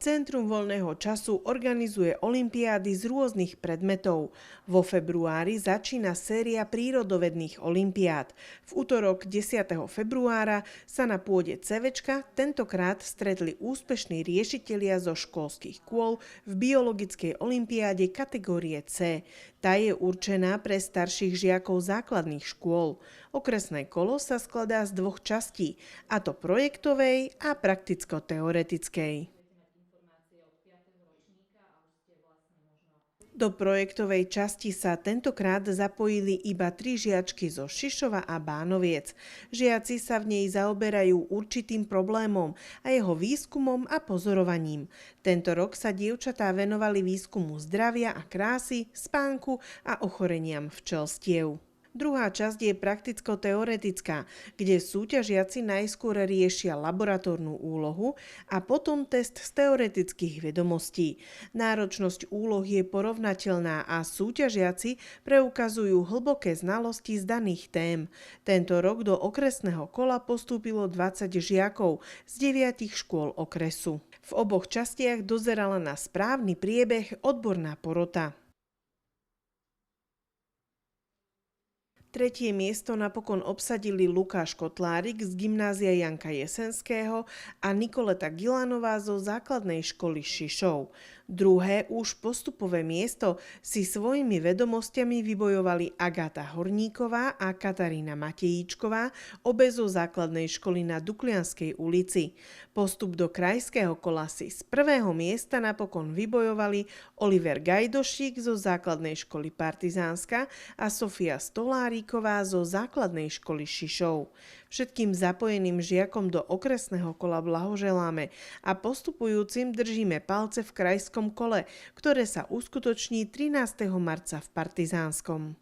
Centrum voľného času organizuje olympiády z rôznych predmetov. Vo februári začína séria prírodovedných olympiád. V utorok 10. februára sa na pôde CVčka tentokrát stretli úspešní riešitelia zo školských kôl v biologickej olympiáde kategórie C. Tá je určená pre starších žiakov základných škôl. Okresné kolo sa skladá z dvoch častí, a to projektovej a prakticko-teoretickej. Do projektovej časti sa tentokrát zapojili iba 3 žiačky zo Šišova a Bánoviec. Žiaci sa v nej zaoberajú určitým problémom a jeho výskumom a pozorovaním. Tento rok sa dievčatá venovali výskumu zdravia a krásy, spánku a ochoreniam včelstiev. Druhá časť je prakticko-teoretická, kde súťažiaci najskôr riešia laboratórnu úlohu a potom test z teoretických vedomostí. Náročnosť úloh je porovnateľná a súťažiaci preukazujú hlboké znalosti z daných tém. Tento rok do okresného kola postúpilo 20 žiakov z 9 škôl okresu. V oboch častiach dozerala na správny priebeh odborná porota. Tretie miesto napokon obsadili Lukáš Kotlárik z gymnázia Janka Jesenského a Nikoleta Gilanová zo základnej školy Šišov. Druhé, už postupové miesto si svojimi vedomostiami vybojovali Agáta Horníková a Katarína Matejíčková, obe zo základnej školy na Duklianskej ulici. Postup do krajského kola si z prvého miesta napokon vybojovali Oliver Gajdošík zo základnej školy Partizánska a Sofia Stoláriková zo základnej školy Šišov. Všetkým zapojeným žiakom do okresného kola blahoželáme a postupujúcim držíme palce v krajskom kole, ktoré sa uskutoční 13. marca v Partizánskom.